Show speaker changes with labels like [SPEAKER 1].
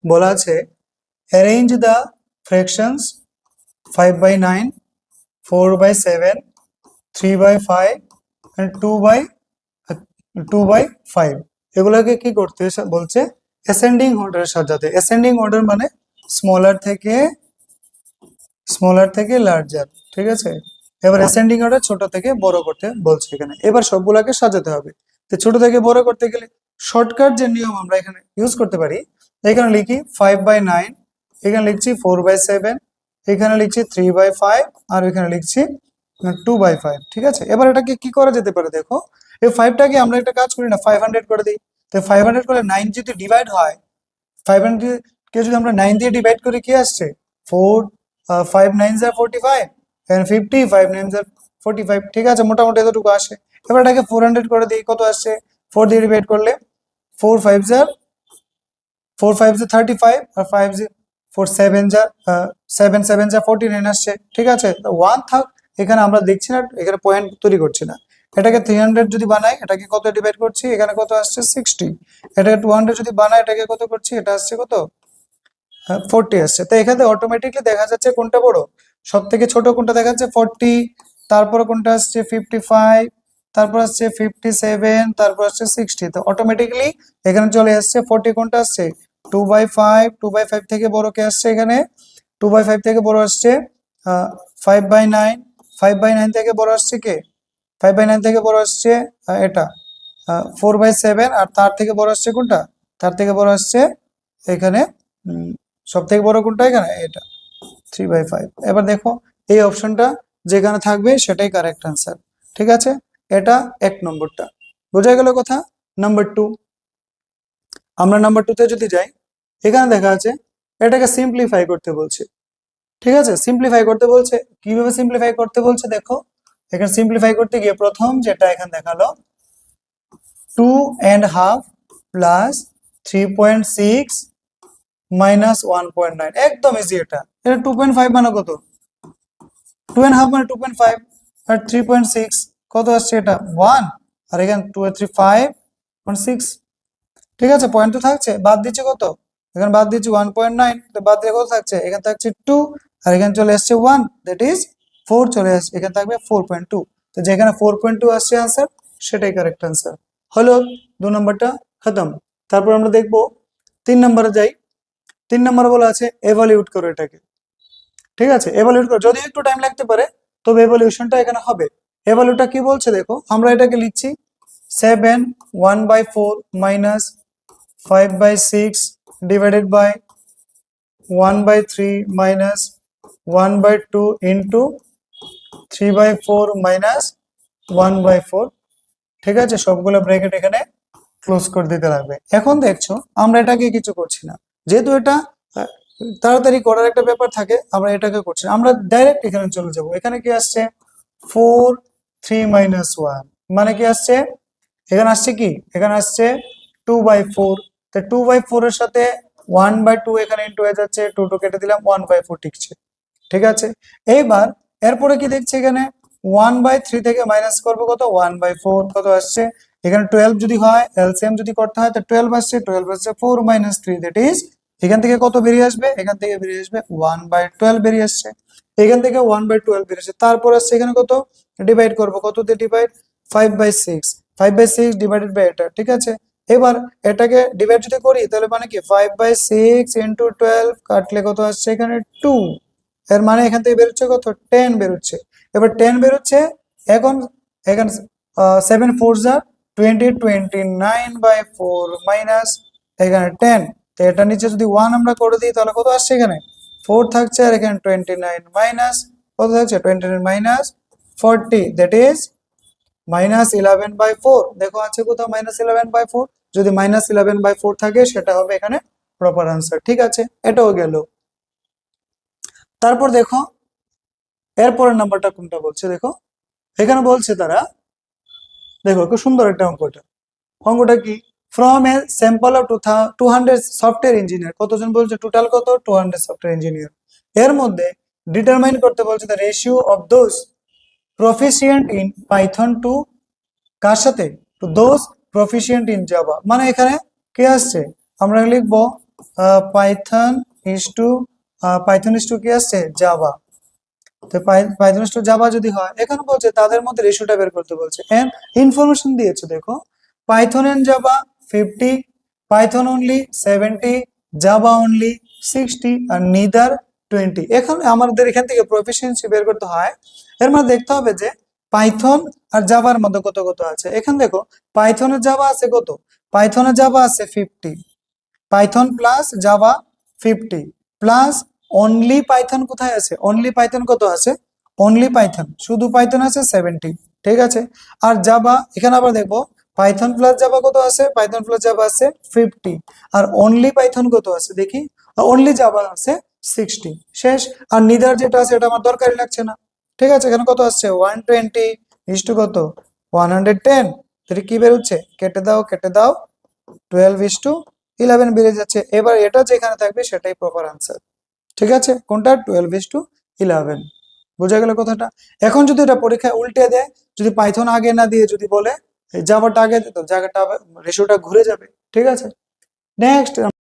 [SPEAKER 1] বলা আছে arrange the fractions 5/9, 4/7, 3/5 and 2/5 এগুলোকে কি করতে বলছে অ্যাসেন্ডিং অর্ডারে সাজাতে। অ্যাসেন্ডিং অর্ডার মানে স্মলার থেকে লার্জার, ঠিক আছে। এবার অ্যাসেন্ডিং অর্ডার ছোট থেকে বড় করতে বলছে এখানে। এবার সবগুলোকে সাজাতে হবে। তো ছোট থেকে বড় করতে গেলে শর্টকাট যে নিয়ম আমরা এখানে ইউজ করতে পারি, এখানে লিখি 5/9, এখানে লিখছি 4/7, এখানে লিখছি 3/5 আর এখানে লিখছি 2/5, ঠিক আছে। এবার এটাকে কি করা যেতে পারে দেখো, এই 5টাকে আমরা একটা কাজ করি না, 500 করে দিই। তো 500 করে 9 যদি ডিভাইড হয়, 500 কে যদি আমরা 9 দিয়ে ডিভাইড করি কি আসছে 4, 5 9s are 45 and 50, 5 9s are 45, ঠিক আছে, মোটামুটি এতটুকু আসে। এবার এটাকে 400 করে দিই, কত আসছে 4 দিয়ে ডিভাইড করলে 4 5s are 35 R 5 4 7s are 7 7s are 49 আসছে, ঠিক আছে। তো 1 থাক, এখানে আমরা দেখছি না, এখানে পয়েন্ট তৈরি করছি না। এটাকে 300 যদি বানাই, এটাকে কত ডিভাইড করছি, এখানে কত আসছে 60। এটাকে 200 যদি বানাই, এটাকে কত করছি, এটা আসছে কত 40 আসছে। তো এখানে অটোমেটিকলি দেখা যাচ্ছে কোনটা বড়, সব থেকে ছোট কোনটা দেখা যাচ্ছে 40, তারপর কোনটা আসছে 55, তারপর আসছে 57, তারপর আসছে 60। তো অটোমেটিকলি এখানে চলে আসছে 40 কোনটা আসছে 2/5, 2/5 থেকে বড় কে আসছে এখানে 2/5 থেকে বড় আসছে 5/9, 5/9 থেকে বড় আসছে কে 5/9 থেকে বড় আসছে এটা 4/7 আর তার থেকে বড় আসছে কোনটা, তার থেকে বড় আসছে এখানে সব থেকে বড় কোনটা এখানে এটা 3/5। এবার দেখো এই অপশনটা যেখানে থাকবে সেটাই কারেক্ট আনসার, ঠিক আছে। এটা 1 নম্বরটা বোঝা গেল কথা। নাম্বার 2, আমরা নাম্বার 2 তে যদি যাই, এখানে দেখা আছে এটাকে সিম্পলিফাই করতে বলছে, ঠিক আছে। সিম্পলিফাই করতে বলছে, কিভাবে সিম্পলিফাই করতে বলছে দেখো, এখানে সিম্পলিফাই করতে গিয়ে প্রথম যেটা এখানে দেখালো 2.5 প্লাস 3.6 মাইনাস 1.9, একদম ইজি। এটা 2.5 মানে কত, 2.5 মানে 2.5 আর 3.6 কত আসছে এটা 1, আর এখানে 2 আর 3 5.6, ঠিক আছে। পয়েন্ট তো থাকছে, বাদ দিচ্ছে কত, এখানে বাদ দিচ্ছি 1.9, তো বাদ দিয়ে কত থাকছে, এখানে থাকছে 2 আর এখানে চলে আসছে 1, দ্যাট ইজ 4 চলে আসছে, এখানে থাকবে 4.2। তো যেখানে 4.2 আসছে আনসার, সেটাই কারেক্ট আনসার হলো। 2 নম্বরটা খতম। তারপর আমরা দেখবো 3 নম্বরে যাই। 3 নম্বরে বলা আছে এভালুয়েট করো এটাকে, ঠিক আছে। এভালুয়েট করো, যদিও একটু টাইম লাগতে পারে, তবে এভালুয়েশনটা এখানে হবে। এভালুয়েটটা কি বলছে দেখো, আমরা এটাকে লিখছি 7 1/4 minus 5/6 divided by 1/3 minus 1/2 into 3/4 minus 1/4, ঠিক আছে। সবগুলো ব্র্যাকেট এখানে ক্লোজ করে দিতে লাগবে। এখন দেখছো আমরা এটাকে কিছু করছি না, যেহেতু এটা তাড়াতাড়ি করার একটা ব্যাপার থাকে, আমরা এটাকে করছি না, আমরা ডাইরেক্ট এখানে চলে যাব। এখানে কি আসছে 4 3 মাইনাস 1 মানে কি আসছে, এখানে আসছে কি, এখানে আসছে 2/4। তো 2/4 এর সাথে 1/2 এখানে ইন্টু হয়ে যাচ্ছে, 2 2 কেটে দিলাম, 1/4 টিকছে, ঠিক আছে। এইবার এরপরে কি দেখছি, এখানে 1/3 থেকে মাইনাস করবো কত 1/4, কত আসছে এখানে 12 যদি হয়, এলসিএম যদি করতে হয়, তো 12 আসছে, 12 আসছে 4 - 3, দ্যাট ইজ এখান থেকে কত বেরিয়ে আসবে, এখান থেকে বেরিয়ে আসবে 1/12 বেরিয়ে আসছে, এখান থেকে 1/12 বেরিয়ে আসছে। তারপর আসছে এখানে কত ডিভাইড করবো, কত দিয়ে ডিভাইড 5/6, 5/6 ডিভাইডেড বাই এটা, ঠিক আছে। এবার এটাকে ডিভাইড যদি করি, তাহলে মানে কি 5/6 ইন্টু 12 কাটলে কত আসছে এখানে 2, এর মানে এখান থেকে বেরোচ্ছে কত 10 বেরোচ্ছে। এবার 10 বেরোচ্ছে, এখন এখানে 7 4s are 20, 29/4 মাইনাস এখানে 10। তো এটা নিচে যদি 1 আমরা করে দিই, তাহলে কত আসছে এখানে 4 থাকছে, আর এখানে 29 মাইনাস কত থাকছে 29 মাইনাস 40, দ্যাট ইজ -11/4। দেখো আছে কোথাও -11/4, যদি -11/4 থাকে সেটা হবে এখানে প্রপার আনসার, ঠিক আছে। এটাও গেল। তারপর দেখো এরপরের নাম্বারটা কোনটা বলছে দেখো, এখানে বলছে তারা, দেখো খুব সুন্দর একটা অঙ্কটা। অঙ্কটা কি, from a sample of 200 software engineer, কতজন বলছে টোটাল কত 200 সফটওয়্যার ইঞ্জিনিয়ার, এর মধ্যে ডিটারমাইন করতে বলছে the ratio of those proficient in Python to কার সাথে, to those proficient in Java. মানে এখানে কি আসছে, আমরা লিখবো পাইথন ইস টু কি আসছে জাভা। তো পাইথন ইস টু জাভা যদি হয়, এখানে বলছে তাদের মধ্যে রেশিওটা বের করতে বলছে, এন্ড ইনফরমেশন দিয়েছে দেখো, Python and Java 50, Python only 70, Java only 60, আর নিদার 20। এখন আমাদের এখান থেকে প্রফিসিয়েন্সি বের করতে হয়, এর মানে দেখতে হবে যে পাইথন আর জাভার মধ্যে কত কত আছে। এখানে দেখো পাইথনের জাভা আছে কত, পাইথনের জাভা আছে 50, Python plus Java 50, plus only Python কোথায় আছে, অনলি পাইথন কত আছে, অনলি পাইথন শুধু পাইথন আছে 70, ঠিক আছে। আর জাভা এখানে আবার দেখবো পাইথন প্লাস জাভা কত আছে, পাইথন প্লাস জাভা আছে 50, আর অনলি পাইথন কত আছে দেখি, অনলি জাভা আছে 60, শেষ। আর নিদার যেটা আছে এটা আমার দরকারই লাগছে না, ঠিক আছে। এখানে কত আসছে 120 ইস টু কত 110, তাহলে কি বেরোচ্ছে, কেটে দাও কেটে দাও, 12 ইস টু 11 বেড়ে যাচ্ছে। এবার এটা যেখানে থাকবে সেটাই প্রপার আনসার, ঠিক আছে। কোনটা 12 ইস টু 11, বোঝা গেল কথাটা। এখন যদি এটা পরীক্ষায় উল্টে দেয়, যদি পাইথন আগে না দিয়ে যদি বলে জাভাটা আগে দিত, জায়গাটা রেশিওটা ঘুরে যাবে, ঠিক আছে। নেক্সট